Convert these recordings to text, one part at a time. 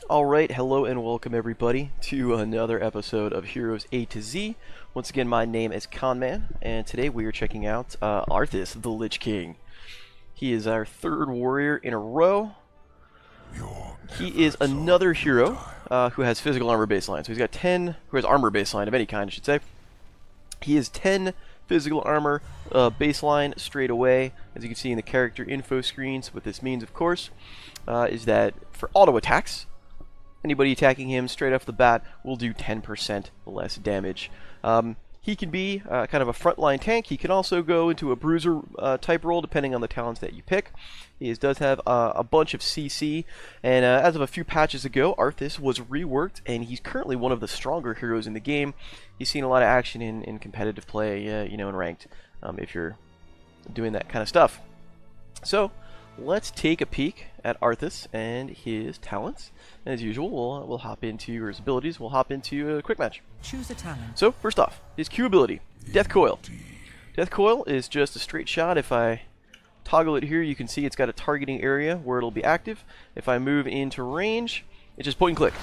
Alright, hello and welcome everybody to another episode of Heroes A to Z. Once again, my name is Conman, and today we are checking out Arthas, the Lich King. He is our third warrior in a row. He is another hero who has physical armor baseline. So he's got 10, who has armor baseline of any kind, I should say. He is 10 physical armor baseline straight away, as you can see in the character info screens. What this means, of course, is that for auto attacks, anybody attacking him straight off the bat will do 10% less damage. He can be kind of a frontline tank. He can also go into a bruiser type role depending on the talents that you pick. He does have a bunch of CC, and as of a few patches ago, Arthas was reworked, and he's currently one of the stronger heroes in the game. He's seen a lot of action in competitive play, you know, in ranked, if you're doing that kind of stuff. So let's take a peek at Arthas and his talents. And as usual, we'll hop into, or his abilities, we'll hop into a quick match. Choose a talent. So, first off, his Q ability, Death Coil. Death Coil is just a straight shot. If I toggle it here, you can see it's got a targeting area where it'll be active. If I move into range, it's just point and click.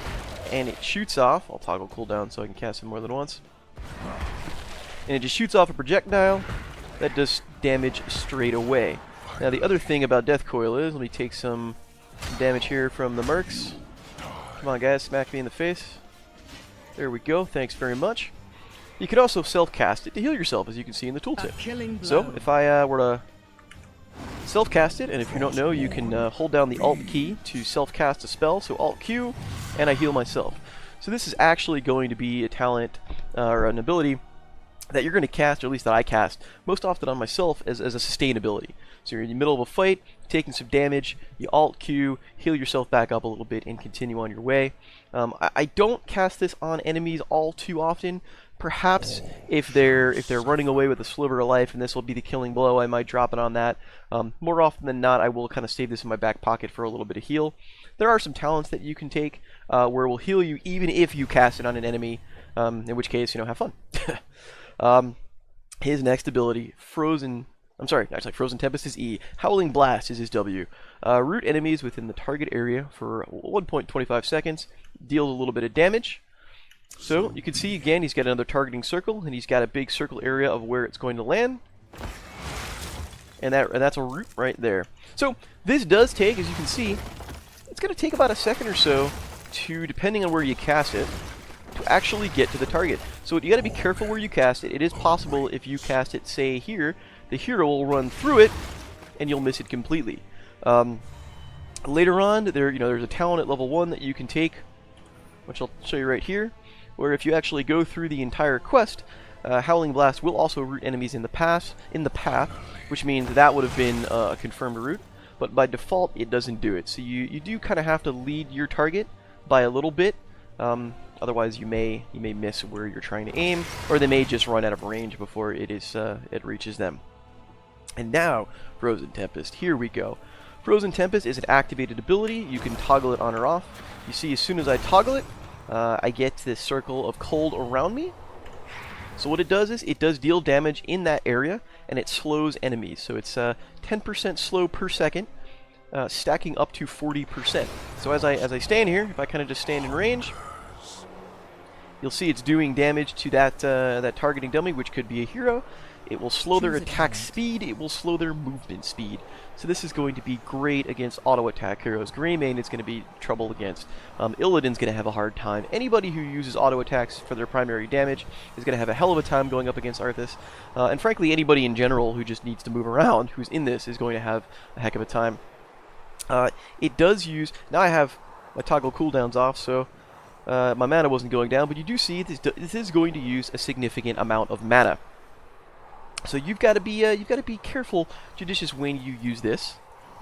And it shoots off, I'll toggle cooldown so I can cast it more than once. And it just shoots off a projectile that does damage straight away. Now the other thing about Death Coil is, let me take some damage here from the mercs. Come on guys, smack me in the face. There we go, thanks very much. You can also self-cast it to heal yourself, as you can see in the tooltip. So if I were to self-cast it, and if you don't know, you can hold down the Alt key to self-cast a spell, so Alt Q, and I heal myself. So this is actually going to be a talent, or an ability, that you're going to cast, or at least that I cast, most often on myself as a sustainability. So you're in the middle of a fight, taking some damage, you Alt Q, heal yourself back up a little bit, and continue on your way. I don't cast this on enemies all too often. Perhaps if they're running away with a sliver of life, and this will be the killing blow, I might drop it on that. More often than not, I will kind of save this in my back pocket for a little bit of heal. There are some talents that you can take where it will heal you even if you cast it on an enemy, in which case, you know, have fun. His next ability, Frozen Tempest is E. Howling Blast is his W. Root enemies within the target area for 1.25 seconds. Deals a little bit of damage. So you can see again he's got another targeting circle, and he's got a big circle area of where it's going to land. And that's a root right there. So this does take, as you can see, it's going to take about a second or so to, depending on where you cast it, to actually get to the target. So you got to be careful where you cast it. It is possible if you cast it, say here, the hero will run through it, and you'll miss it completely. Later on, there's a talent at level 1 that you can take, which I'll show you right here, where if you actually go through the entire quest, Howling Blast will also root enemies in the path, which means that would have been a confirmed root, but by default it doesn't do it. So you do kind of have to lead your target by a little bit. Otherwise, you may miss where you're trying to aim, or they may just run out of range before it reaches them. And now, Frozen Tempest. Here we go. Frozen Tempest is an activated ability. You can toggle it on or off. You see, as soon as I toggle it, I get this circle of cold around me. So what it does is it does deal damage in that area, and it slows enemies. So it's 10% slow per second, stacking up to 40%. So as I stand here, if I kind of just stand in range, you'll see it's doing damage to that targeting dummy, which could be a hero. It will slow their attack speed, it will slow their movement speed. So this is going to be great against auto attack heroes. Greymane is going to be trouble against. Illidan's going to have a hard time. Anybody who uses auto attacks for their primary damage is going to have a hell of a time going up against Arthas. And frankly, anybody in general who just needs to move around, who's in this, is going to have a heck of a time. It does use... Now I have my toggle cooldowns off, so my mana wasn't going down, but you do see this is going to use a significant amount of mana. So you've got to be careful, judicious when you use this.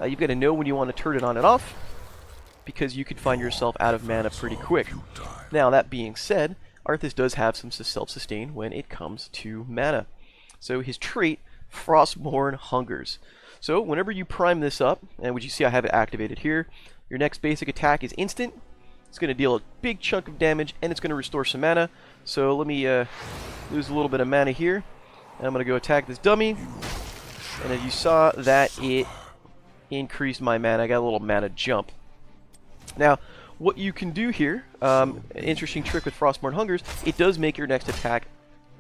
You've got to know when you want to turn it on and off, because you could find yourself out of mana pretty quick. Now that being said, Arthas does have some self-sustain when it comes to mana. So his trait, Frostborn Hungers. So whenever you prime this up, and which you see I have it activated here, your next basic attack is instant. It's going to deal a big chunk of damage, and it's going to restore some mana. So let me lose a little bit of mana here. I'm going to go attack this dummy, and as you saw, that it increased my mana. I got a little mana jump. Now, what you can do here, an interesting trick with Frostborn Hungers, it does make your next attack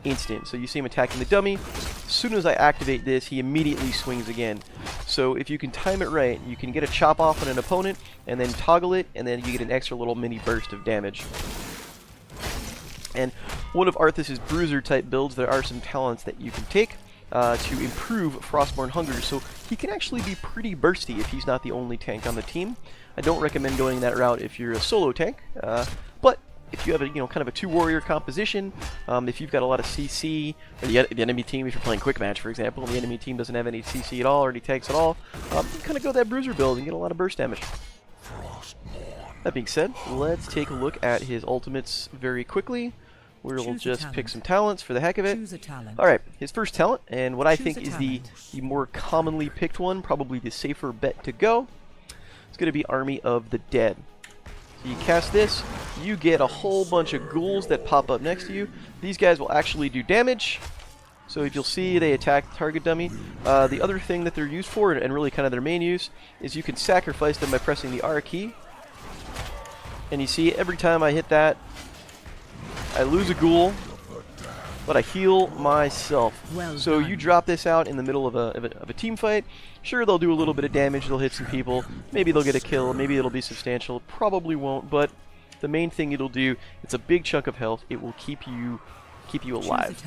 instant. So you see him attacking the dummy. As soon as I activate this, he immediately swings again. So if you can time it right, you can get a chop off on an opponent and then toggle it, and then you get an extra little mini burst of damage. And one of Arthas' bruiser type builds, there are some talents that you can take to improve Frostborn Hunger, so he can actually be pretty bursty if he's not the only tank on the team. I don't recommend going that route if you're a solo tank, but if you have a kind of a 2-warrior composition, if you've got a lot of CC, or the enemy team, if you're playing Quickmatch, for example, and the enemy team doesn't have any CC at all or any tanks at all, you kind of go that bruiser build and get a lot of burst damage. That being said, let's take a look at his ultimates very quickly. We'll just pick some talents for the heck of it. Alright, his first talent, and what I think is the more commonly picked one, probably the safer bet to go, it's going to be Army of the Dead. So you cast this, you get a whole bunch of ghouls that pop up next to you. These guys will actually do damage. So if you'll see, they attack the target dummy. The other thing that they're used for, and really kind of their main use, is you can sacrifice them by pressing the R key. And you see, every time I hit that, I lose a ghoul, but I heal myself. So you drop this out in the middle of a team fight. Sure, they'll do a little bit of damage, they'll hit some people, maybe they'll get a kill, maybe it'll be substantial, probably won't, but the main thing it'll do, it's a big chunk of health, it will keep you alive.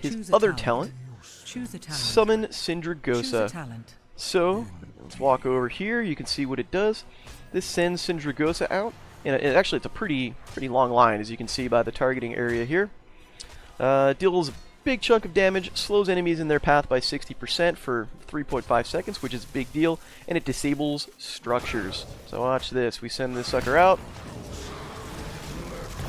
His other talent, Summon Sindragosa. So, let's walk over here, you can see what it does. This sends Sindragosa out, and actually it's a pretty long line, as you can see by the targeting area here. Deals a big chunk of damage, slows enemies in their path by 60% for 3.5 seconds, which is a big deal, and it disables structures. So watch this, we send this sucker out.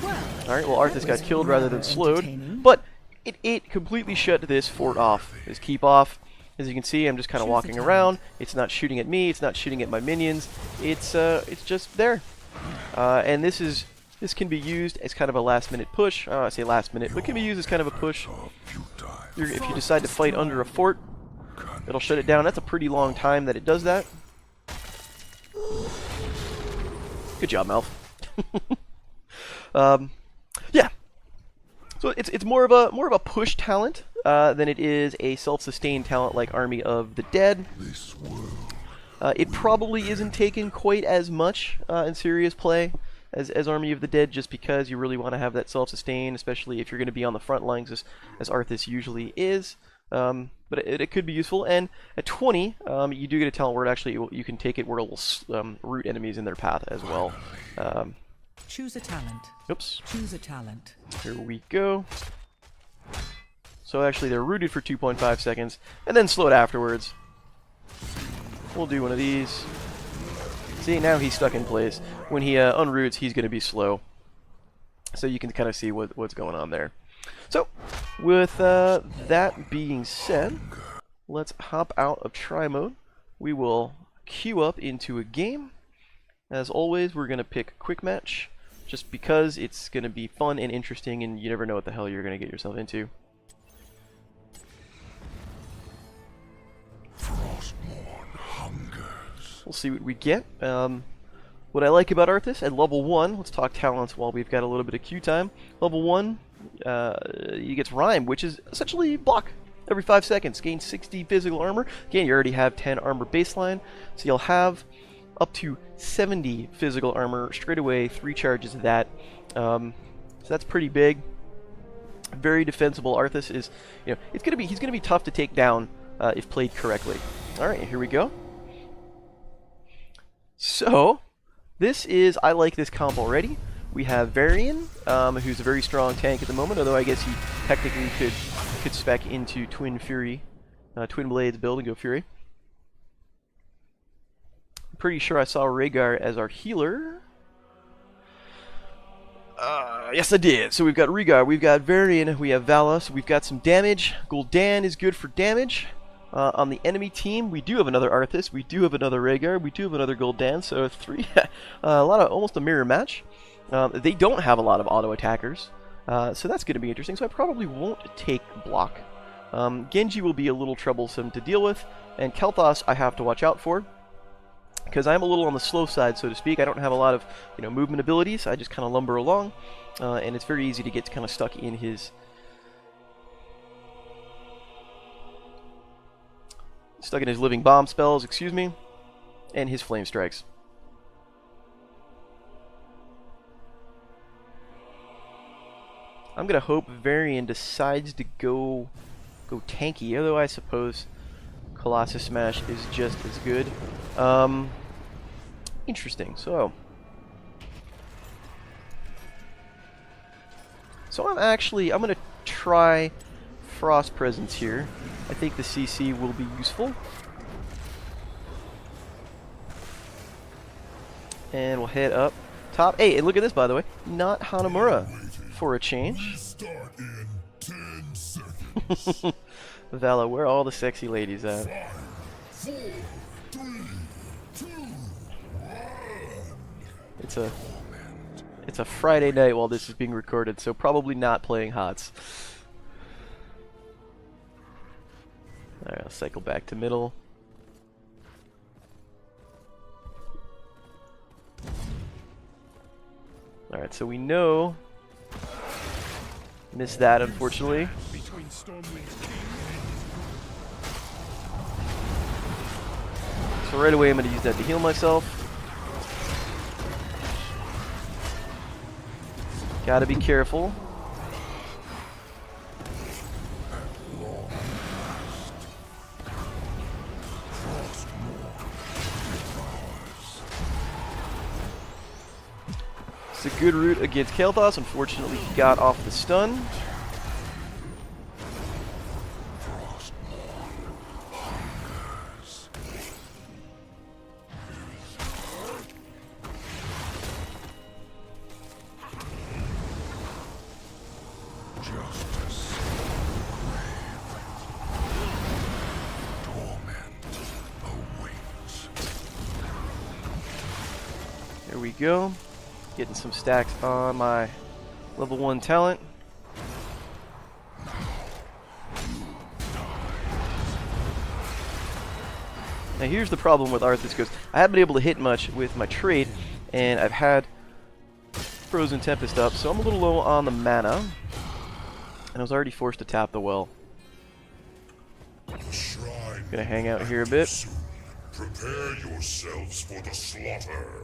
Alright, well Arthas got killed rather than slowed, but it completely shut this fort off, this keep off. As you can see, I'm just kind of walking around, it's not shooting at me, it's not shooting at my minions, it's just there. And this can be used as kind of a last-minute push. I say last-minute, but it can be used as kind of a push. If you decide to fight under a fort, it'll shut it down. That's a pretty long time that it does that. Good job, Melf. Yeah. So it's more of a push talent than it is a self-sustained talent like Army of the Dead. It probably isn't taken quite as much in serious play as Army of the Dead, just because you really want to have that self-sustain, especially if you're going to be on the front lines as Arthas usually is. But it could be useful, and at 20, you do get a talent where it actually you can take it where it will root enemies in their path as well. Choose a talent. Oops. Choose a talent. Here we go. So actually they're rooted for 2.5 seconds, and then slowed afterwards. We'll do one of these. See, now he's stuck in place. When he unroots, he's going to be slow. So you can kind of see what's going on there. So, with that being said, let's hop out of try mode. We will queue up into a game. As always, we're going to pick Quickmatch, just because it's going to be fun and interesting, and you never know what the hell you're going to get yourself into. We'll see what we get. What I like about Arthas at level 1, let's talk talents while we've got a little bit of queue time. Level 1, he gets Rhyme, which is essentially block every 5 seconds. Gain 60 physical armor. Again, you already have 10 armor baseline, so you'll have up to 70 physical armor straight away, 3 charges of that. So that's pretty big. Very defensible. Arthas is, he's gonna be tough to take down if played correctly. All right, here we go. So, I like this comp already. We have Varian, who's a very strong tank at the moment, although I guess he technically could spec into Twin Fury, Twin Blades build and go Fury. I'm pretty sure I saw Rhaegar as our healer. Yes, I did. So we've got Rhaegar, we've got Varian, we have Vala, so we've got some damage. Gul'dan is good for damage. On the enemy team, we do have another Arthas, we do have another Rhaegar, we do have another Gul'dan, so 3, almost a mirror match. They don't have a lot of auto attackers, so that's going to be interesting, so I probably won't take block. Genji will be a little troublesome to deal with, and Kel'Thas I have to watch out for, because I'm a little on the slow side, so to speak. I don't have a lot of movement abilities. I just kind of lumber along, and it's very easy to get kind of stuck in his living bomb spells, excuse me, and his flame strikes. I'm gonna hope Varian decides to go tanky, although I suppose Colossus Smash is just as good. Interesting. So I'm gonna try Frost Presence here. I think the CC will be useful. And we'll head up top. Hey, and look at this, by the way. Not Hanamura for a change. Vala, where are all the sexy ladies at? 5, 4, 3, 2, 1. It's a Friday night while this is being recorded, so probably not playing HOTS. Alright, I'll cycle back to middle. Alright, so we know. Missed that, unfortunately. So right away I'm going to use that to heal myself. Gotta be careful. It's a good route against Alphabetically. Unfortunately, he got off the stun. There we go. Getting some stacks on my level 1 talent. Now here's the problem with Arthas, because I haven't been able to hit much with my trade, and I've had Frozen Tempest up, so I'm a little low on the mana, and I was already forced to tap the well. Gonna hang out here a bit. Prepare yourselves for the slaughter.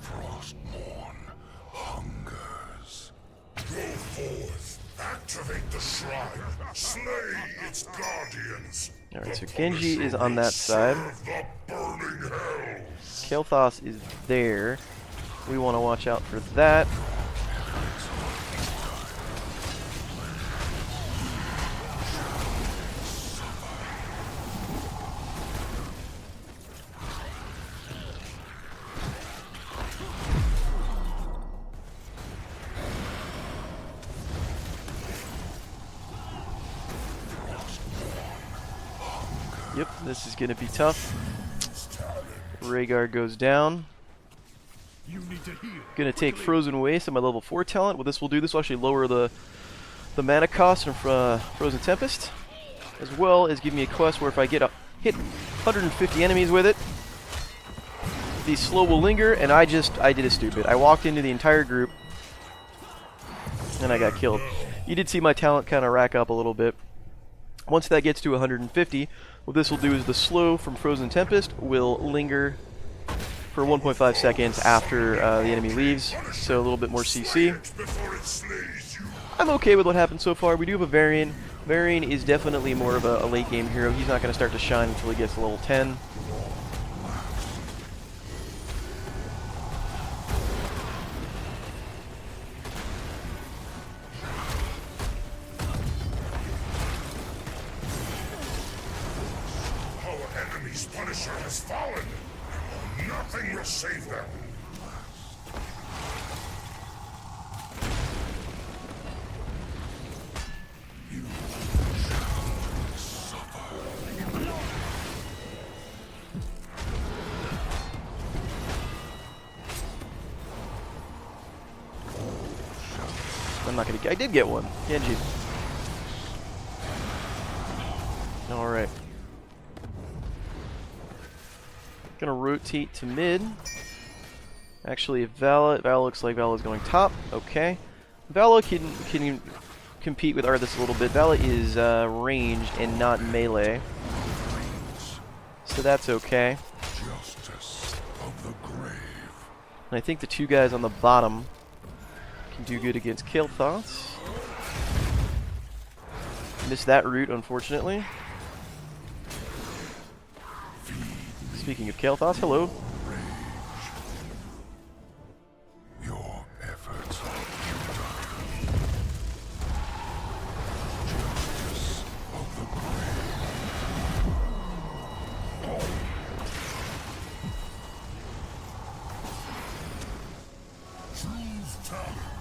Frostmourne hungers. Go forth, activate the shrine, slay its guardians. Alright, so Genji is on that side. Althas is there. We want to watch out for that. Yep, this is going to be tough. Rhaegar goes down. Gonna take Frozen Waste on my level 4 talent. What this will do, this will actually lower the mana cost from Frozen Tempest, as well as give me a quest where if I hit 150 enemies with it, the slow will linger, and I did a stupid. I walked into the entire group, and I got killed. You did see my talent kind of rack up a little bit. Once that gets to 150, what this will do is the slow from Frozen Tempest will linger for 1.5 seconds after the enemy leaves, so a little bit more CC. I'm okay with what happened so far. We do have a Varian. Varian is definitely more of a late game hero. He's not going to start to shine until he gets to level 10. Our enemy's Punisher has fallen. Nothing will save them. I'm not gonna. I did get one. Genji. Gonna rotate to mid. Actually, Vala looks like Vala's going top. Okay. Vala can compete with Arthas a little bit. Vala is ranged and not melee, so that's okay. Justice of the grave. And I think the two guys on the bottom can do good against Kael'thas. Missed that route, unfortunately. Speaking of Kael'thas, hello. Your efforts are futile. Justice of the grave.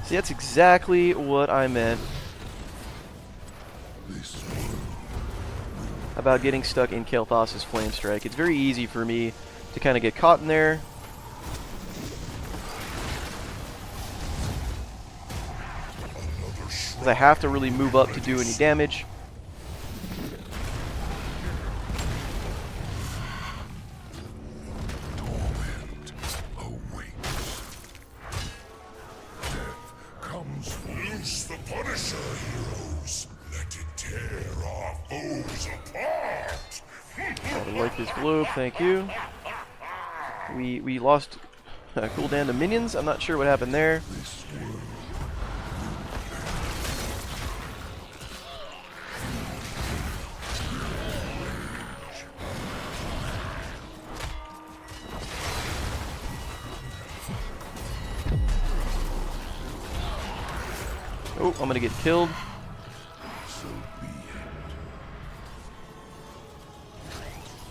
See, that's exactly what I meant about getting stuck in Kael'thas' Flame Strike. It's very easy for me to kind of get caught in there. Because I have to really move up to do any damage. Torment awaits. Death comes. Loose the Punisher, heroes. Let it tear our foes apart. I like this globe, thank you. We lost cooldown to minions. I'm not sure what happened there. Oh, I'm gonna get killed.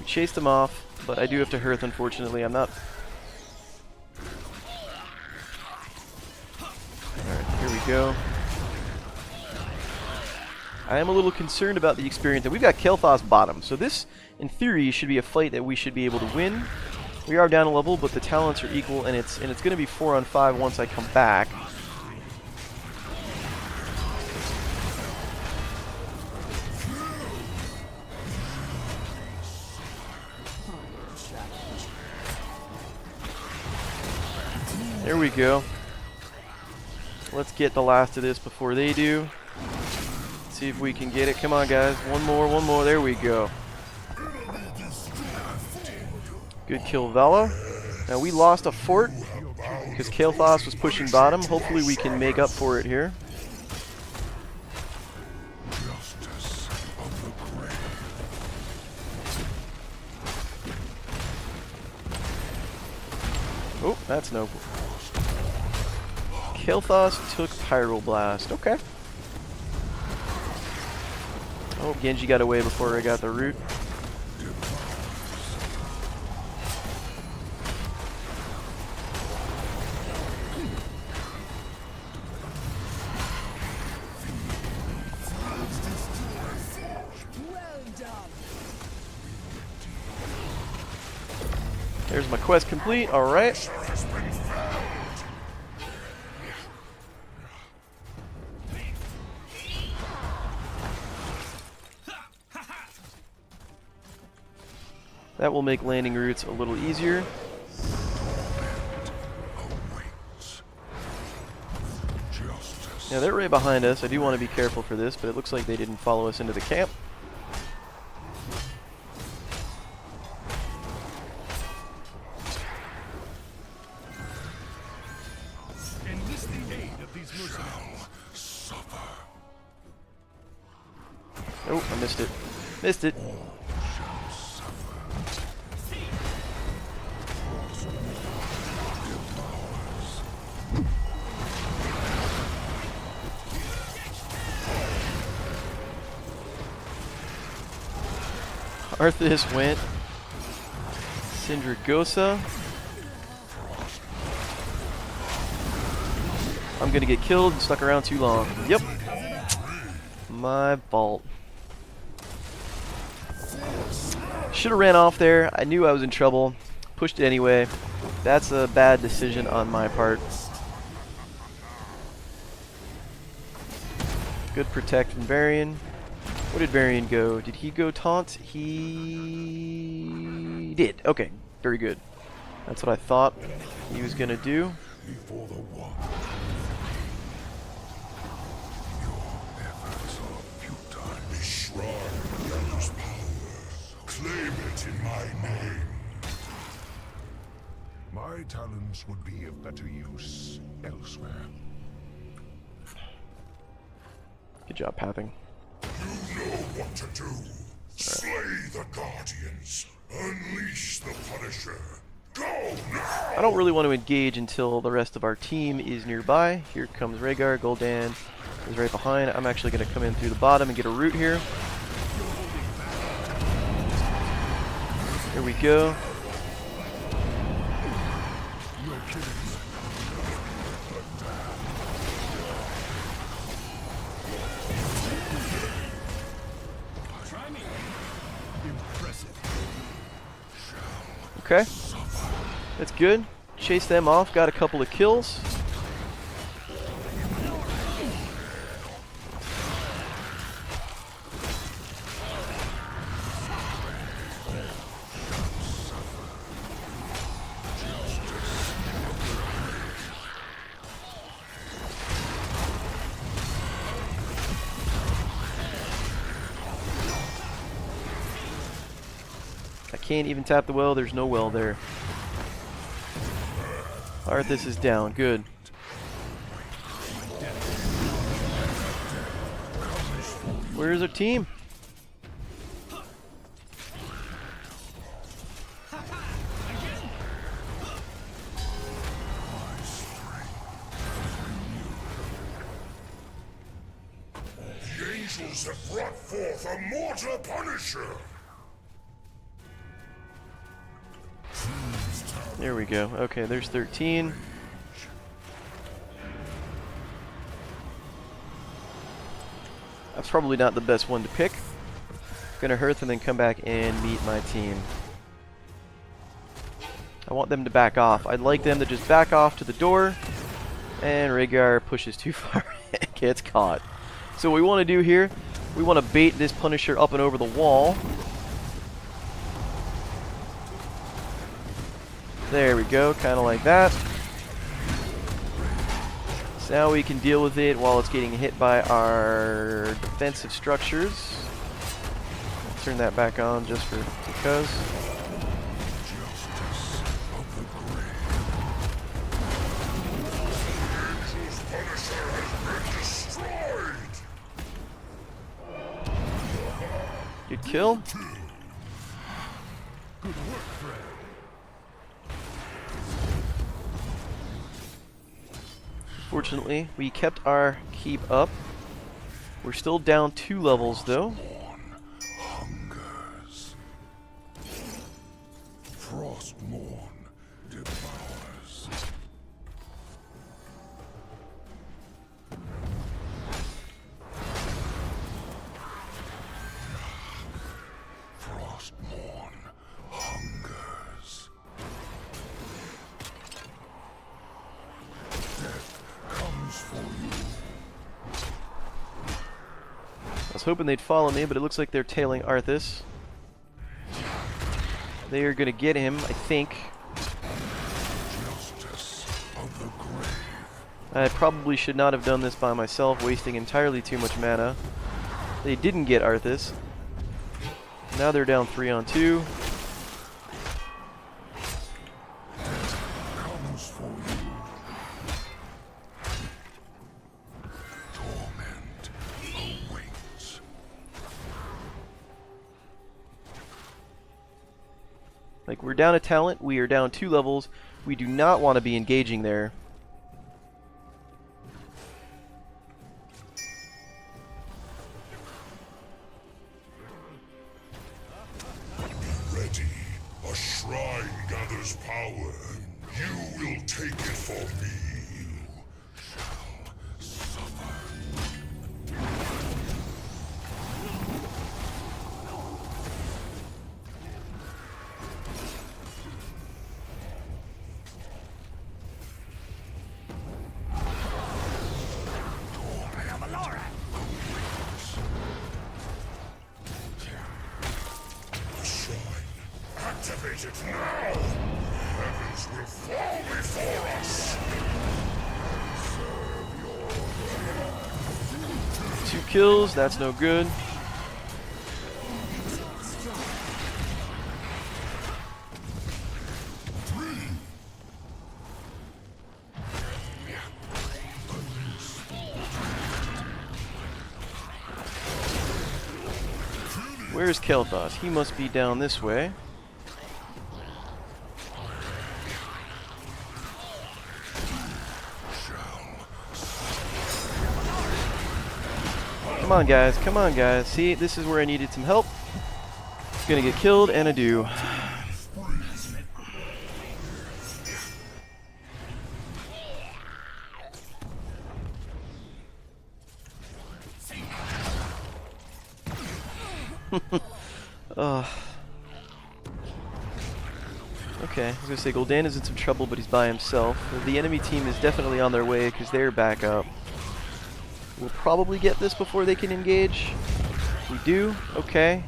We chased him off, but I do have to hearth, unfortunately. I'm not... Alright, here we go. I am a little concerned about the experience. We've got Kael'thas bottom, so this, in theory, should be a fight that we should be able to win. We are down a level, but the talents are equal, and it's going to be 4-on-5 once I come back. There we go. Let's get the last of this before they do. See if we can get it. Come on, guys. One more. There we go. Good kill, Vala. Now, we lost a fort because Kael'thas was pushing bottom. Hopefully, we can make up for it here. Justice of the grave. Oh, that's no. Kael'thas took Pyroblast. Okay. Oh, Genji got away before I got the root. There's my quest complete. All right. That will make landing routes a little easier. Now they're right behind us. I do want to be careful for this, but it looks like they didn't follow us into the camp. Enlist the aid of these mercenaries. Suffer. Oh, I missed it. Missed it. Arthas went. Syndragosa. I'm gonna get killed and stuck around too long. Yep. My fault. Should have ran off there. I knew I was in trouble. Pushed it anyway. That's a bad decision on my part. Good protect from Varian. Where did Varian go? Did he go taunt? He did. Okay. Very good. That's what I thought he was gonna do. Before the one. Your efforts are futile. This shrine gathers power. Claim it in my name. My talents would be of better use elsewhere. Good job, Pathing. You know what to do. Slay the Guardians. Unleash the Punisher. Go now! I don't really want to engage until the rest of our team is nearby. Here comes Rhaegar. Gul'dan is right behind. I'm actually going to come in through the bottom and get a root here. Here we go. Okay, that's good. Chase them off, got a couple of kills. Can't even tap the well, there's no well there. Arthas is down, good. Where's our team? The angels have brought forth a mortal Punisher. There we go. Okay, there's 13. That's probably not the best one to pick. Gonna Hearth and then come back and meet my team. I want them to back off. I'd like them to just back off to the door. And Rhaegar pushes too far and gets caught. So what we want to do here, we want to bait this Punisher up and over the wall. There we go, kind of like that. So now we can deal with it while it's getting hit by our defensive structures. I'll turn that back on just for because. Good kill. Fortunately, we kept our keep up. We're still down 2 levels though. Hungers. Frostmourne devours. Frostmourne hungers. Death comes for you. I was hoping they'd follow me, but it looks like they're tailing Arthas. They are going to get him, I think. Justice of the grave. I probably should not have done this by myself, wasting entirely too much mana. They didn't get Arthas. Now they're down 3 on 2. Comes for you. Torment awaits. Like, we're down a talent, we are down 2 levels. We do not want to be engaging there. Ready. A shrine gathers power. You will take it for me. You shall suffer. The shrine. Activate it Heavens will fall before us. 2 kills, that's no good. Where's Kel'Thas? He must be down this way. Come on, guys. Come on, guys. See, this is where I needed some help. Gonna get killed, and I do. Okay, I was gonna say Gul'dan is in some trouble, but he's by himself. The enemy team is definitely on their way because they're back up. We'll probably get this before they can engage. We do. Okay.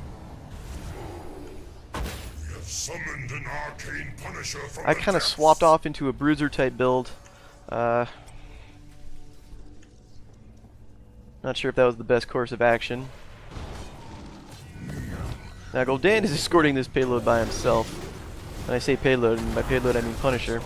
We have summoned an arcane punisher from I the kind of depths. swapped off into a bruiser type build. Not sure if that was the best course of action. Now Gul'dan is escorting this payload by himself. When I say payload, and by payload I mean Punisher.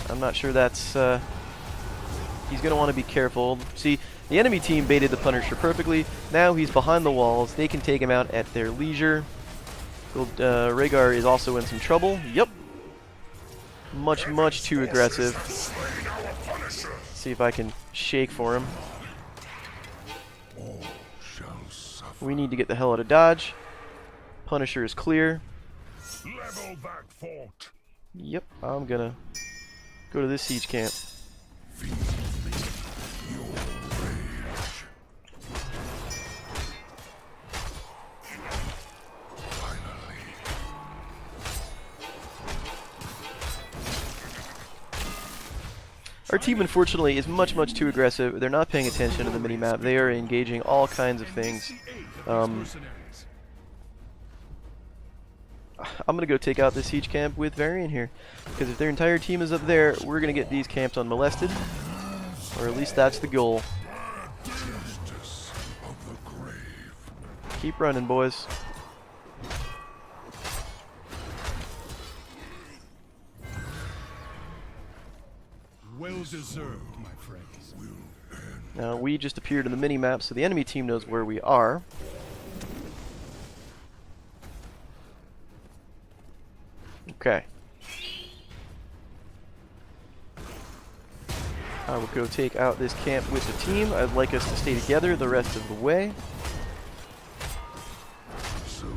I'm not sure that's... he's going to want to be careful. See, the enemy team baited the Punisher perfectly. Now he's behind the walls. They can take him out at their leisure. Rhaegar is also in some trouble. Yep. Much too aggressive. Slain our punisher. See if I can shake for him. We need to get the hell out of Dodge. Punisher is clear. Level that fort. Yep, I'm gonna go to this siege camp. Our team, unfortunately, is much too aggressive. They're not paying attention to the minimap. They are engaging all kinds of things. I'm gonna go take out this siege camp with Varian here, because if their entire team is up there, we're gonna get these camps unmolested, or at least that's the goal. Keep running, boys. Well deserved, my friends. Now we just appeared in the minimap, so the enemy team knows where we are. Okay. I will go take out this camp with the team. I'd like us to stay together the rest of the way. So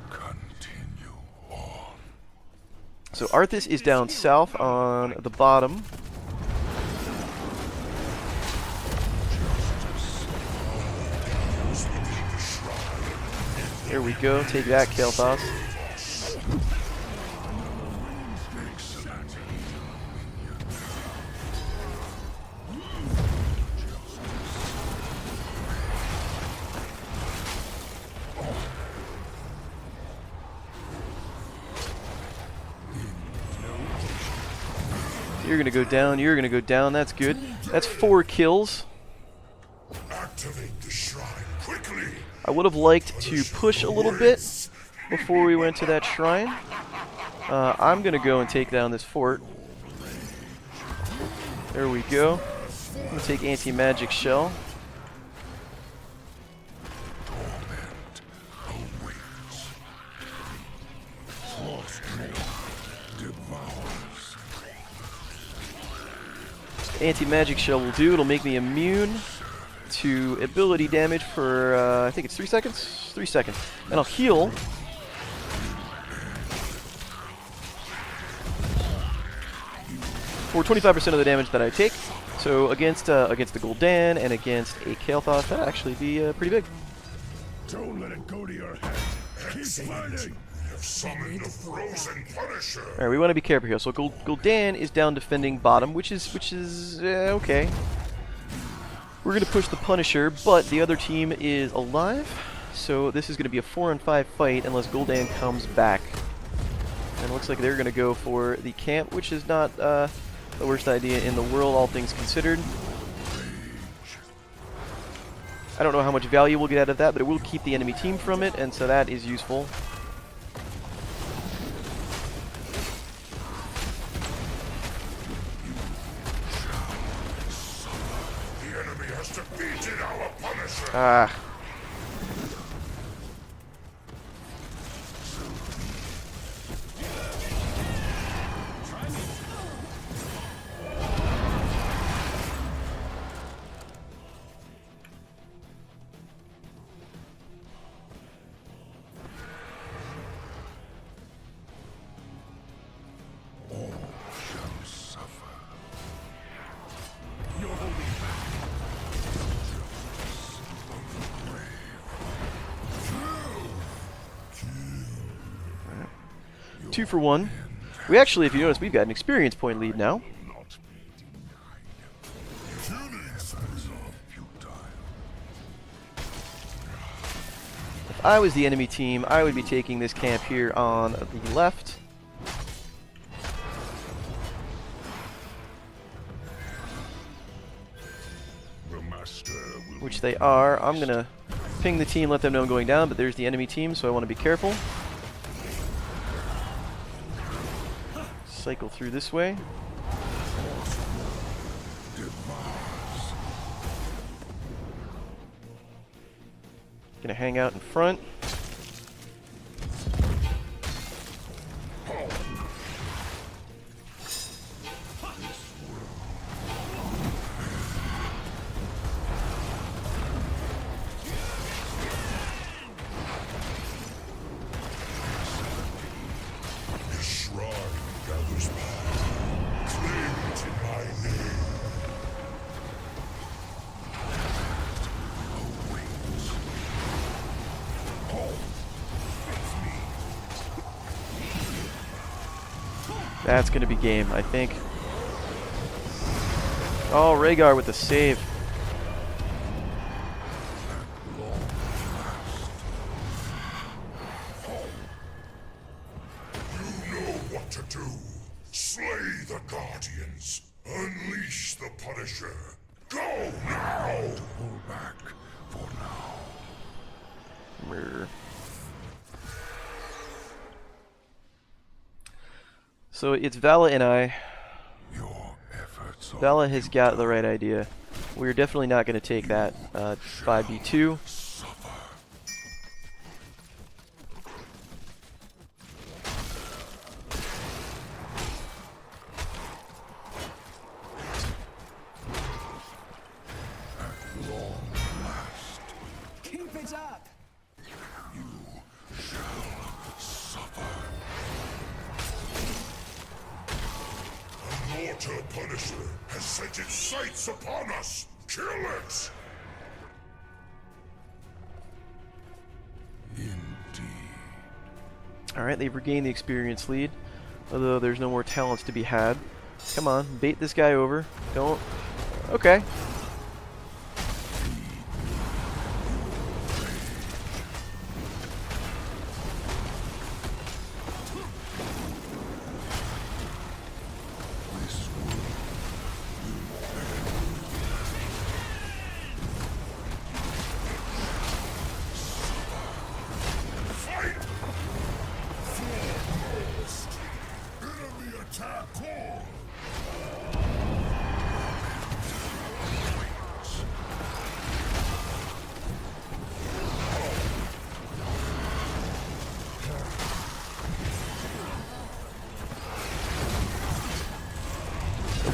continue on. So Arthas is down south on the bottom. There we go. Take that, Kel'Thas. You're gonna go down, you're gonna go down, that's good. That's 4 kills. Activate the shrine quickly. I would have liked to push a little bit before we went to that shrine. I'm gonna go and take down this fort. There we go. I'm gonna take anti-magic shell. Anti-magic shell will do. It'll make me immune to ability damage for, I think it's 3 seconds? 3 seconds. And I'll heal. For 25% of the damage that I take. So against the Gul'dan and against a Kel'Thas, that'd actually be pretty big. Don't let it go to your head. Keep fighting. We have summoned a frozen punisher. Alright, we want to be careful here. So Gul'dan is down defending bottom, which is okay. We're going to push the Punisher, but the other team is alive. So this is going to be a 4-on-5 fight unless Gul'dan comes back. And it looks like they're going to go for the camp, which is not the worst idea in the world, all things considered. I don't know how much value we'll get out of that, but it will keep the enemy team from it, and so that is useful. The enemy has defeated our Punisher. Ah. Two for one. We actually, if you notice, we've got an experience point lead now. If I was the enemy team, I would be taking this camp here on the left. Which they are. I'm going to ping the team, let them know I'm going down, but there's the enemy team, so I want to be careful. Cycle through this way. Gonna hang out in front. That's going to be game, I think. Oh, Rhaegar with the save. You know what to do. Slay the Guardians. Unleash the Punisher. Go now! Pull back for now. Brr. So it's Vala and I. Vala has got the right idea. We're definitely not going to take that 5v2. Keep it up! Mortar Punisher has set its sights upon us! Kill it! Alright, they've regained the experience lead, although there's no more talents to be had. Come on, bait this guy over. Don't... Okay.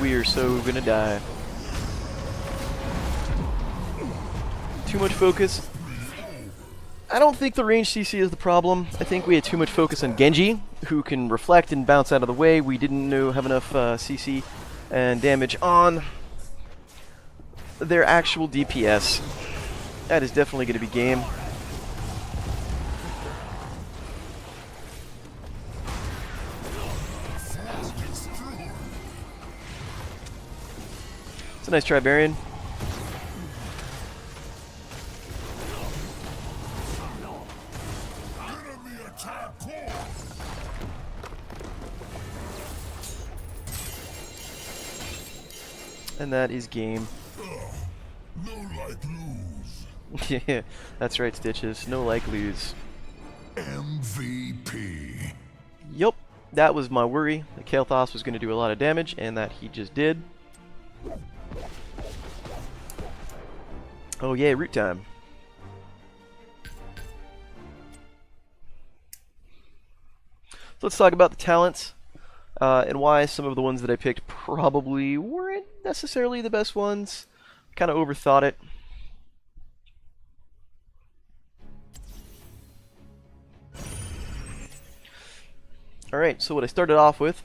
We are so gonna die. Too much focus. I don't think the range CC is the problem. I think we had too much focus on Genji, who can reflect and bounce out of the way. We didn't have enough CC and damage on their actual DPS. That is definitely going to be game. It's a nice try, Baron. And that is game. No like lose. Yeah, that's right, Stitches. No like lose. MVP. Yup, that was my worry. That Alphabetically was going to do a lot of damage, and that he just did. Oh yeah, root time. So let's talk about the talents, and why some of the ones that I picked probably weren't necessarily the best ones. Kind of overthought it. Alright, so what I started off with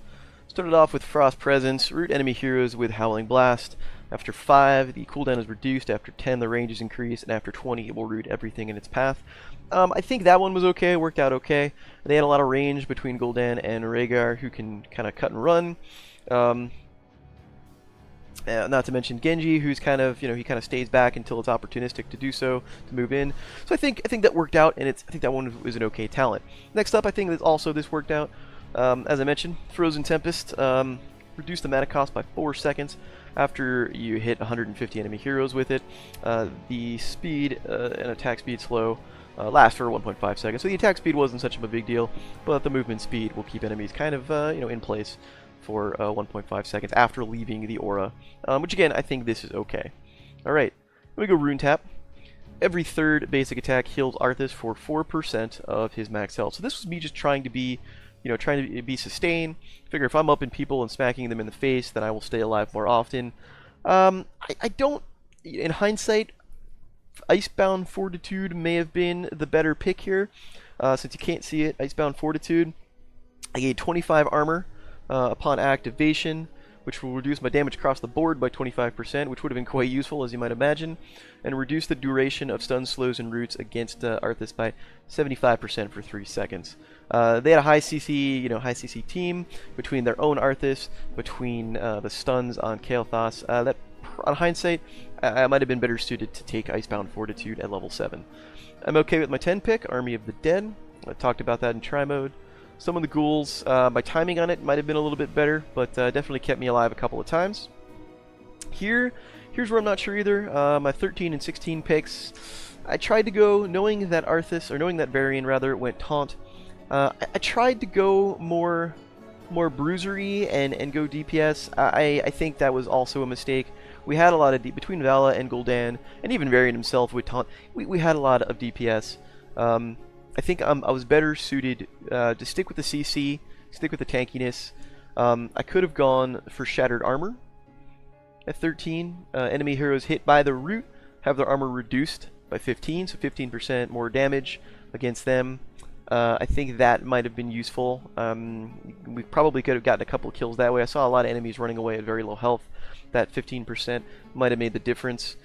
Frost Presence, root enemy heroes with Howling Blast. After 5, the cooldown is reduced. After 10, the range is increased. And after 20, it will root everything in its path. I think that one was okay, worked out okay. They had a lot of range between Gul'dan and Rhaegar, who can kind of cut and run. Not to mention Genji, who's kind of, he kind of stays back until it's opportunistic to do so, to move in. So I think that worked out, and I think that one was an okay talent. Next up, I think that also this worked out. As I mentioned, Frozen Tempest, reduce the mana cost by 4 seconds after you hit 150 enemy heroes with it. The speed and attack speed slow last for 1.5 seconds, so the attack speed wasn't such a big deal, but the movement speed will keep enemies kind of in place for 1.5 seconds after leaving the aura, which again, I think this is okay. Alright, let me go Rune Tap. Every third basic attack heals Arthas for 4% of his max health. So this was me just trying to be sustained. Figure if I'm up in people and smacking them in the face, then I will stay alive more often. I don't, in hindsight, Icebound Fortitude may have been the better pick here. Since you can't see it, Icebound Fortitude, I gained 25 armor upon activation, which will reduce my damage across the board by 25%, which would have been quite useful, as you might imagine, and reduce the duration of stuns, slows, and roots against Arthas by 75% for 3 seconds. They had a high CC, high CC team between their own Arthas, between the stuns on Kael'thas. That, on hindsight, I might have been better suited to take Icebound Fortitude at level 7. I'm okay with my 10 pick, Army of the Dead. I talked about that in try mode. Some of the ghouls, my timing on it might have been a little bit better, but definitely kept me alive a couple of times. Here's where I'm not sure either. My 13 and 16 picks, I tried to go, knowing that Varian rather went Taunt. I tried to go more bruisery and go DPS. I think that was also a mistake. We had a lot of between Vala and Gul'dan, and even Varian himself with Taunt. We had a lot of DPS. I think I was better suited to stick with the CC, stick with the tankiness. I could have gone for Shattered Armor at 13. Enemy heroes hit by the root have their armor reduced by 15, so 15% more damage against them. I think that might have been useful. We probably could have gotten a couple of kills that way. I saw a lot of enemies running away at very low health. That 15% might have made the difference.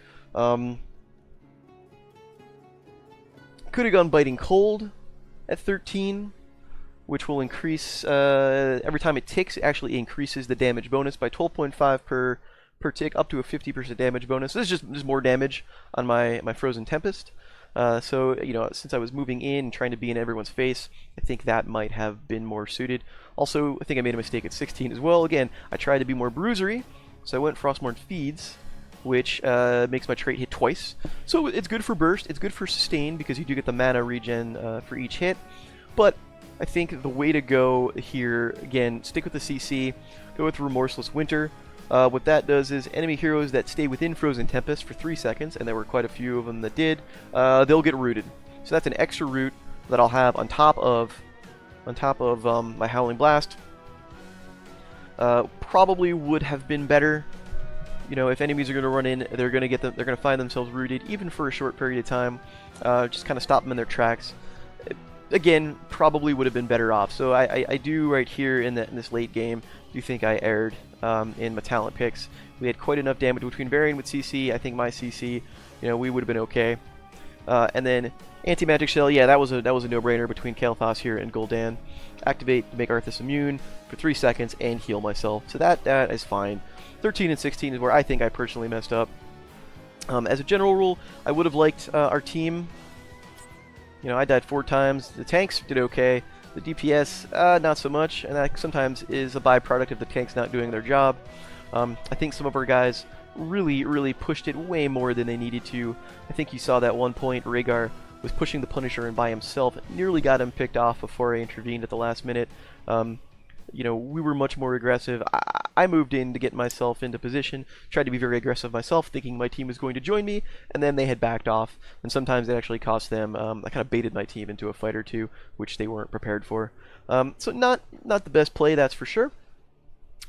Could have gone Biting Cold at 13, which will increase, every time it ticks, it actually increases the damage bonus by 12.5 per tick, up to a 50% damage bonus. This is just more damage on my Frozen Tempest. So, since I was moving in and trying to be in everyone's face, I think that might have been more suited. Also, I think I made a mistake at 16 as well. Again, I tried to be more bruisery, so I went Frostmourne Feeds, which makes my trait hit twice. So it's good for burst, it's good for sustain, because you do get the mana regen for each hit. But I think the way to go here, again, stick with the CC, go with Remorseless Winter. What that does is enemy heroes that stay within Frozen Tempest for 3 seconds, and there were quite a few of them that did, they'll get rooted. So that's an extra root that I'll have on top of my Howling Blast. Probably would have been better. If enemies are going to run in, they're going to find themselves rooted, even for a short period of time. Just kind of stop them in their tracks. Again, probably would have been better off. So I do right here in this late game, do think I erred in my talent picks. We had quite enough damage between Varian with CC. I think my CC, we would have been okay. And then Anti-Magic Shell, yeah, that was a no-brainer between Kael'thas here and Gul'dan. Activate to make Arthas immune for 3 seconds and heal myself. So that is fine. 13 and 16 is where I think I personally messed up. As a general rule, I would have liked our team. I died 4 times. The tanks did okay. The DPS, not so much, and that sometimes is a byproduct of the tanks not doing their job. I think some of our guys really pushed it way more than they needed to. I think you saw that one point Rhaegar was pushing the Punisher in by himself, nearly got him picked off before I intervened at the last minute. You know, we were much more aggressive. I moved in to get myself into position, tried to be very aggressive myself, thinking my team was going to join me, and then they had backed off, and sometimes it actually cost them. I kind of baited my team into a fight or two, which they weren't prepared for. So not the best play, that's for sure.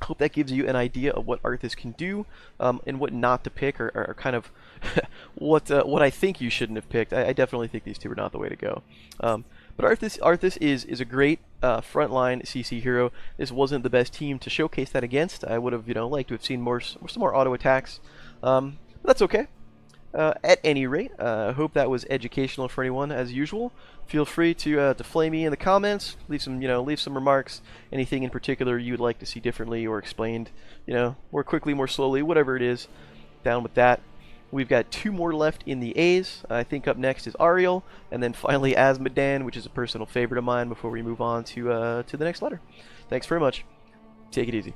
Hope that gives you an idea of what Arthas can do, and what not to pick, or kind of what I think you shouldn't have picked. I definitely think these two are not the way to go. But Arthas is a great frontline CC hero. This wasn't the best team to showcase that against. I would have liked to have seen some more auto attacks. But that's okay. At any rate, hope that was educational for anyone. As usual, feel free to flame me in the comments. Leave some remarks. Anything in particular you would like to see differently or explained, more quickly, more slowly, whatever it is. Down with that. We've got 2 more left in the A's. I think up next is Ariel, and then finally Azmodan, which is a personal favorite of mine. Before we move on to the next letter. Thanks very much. Take it easy.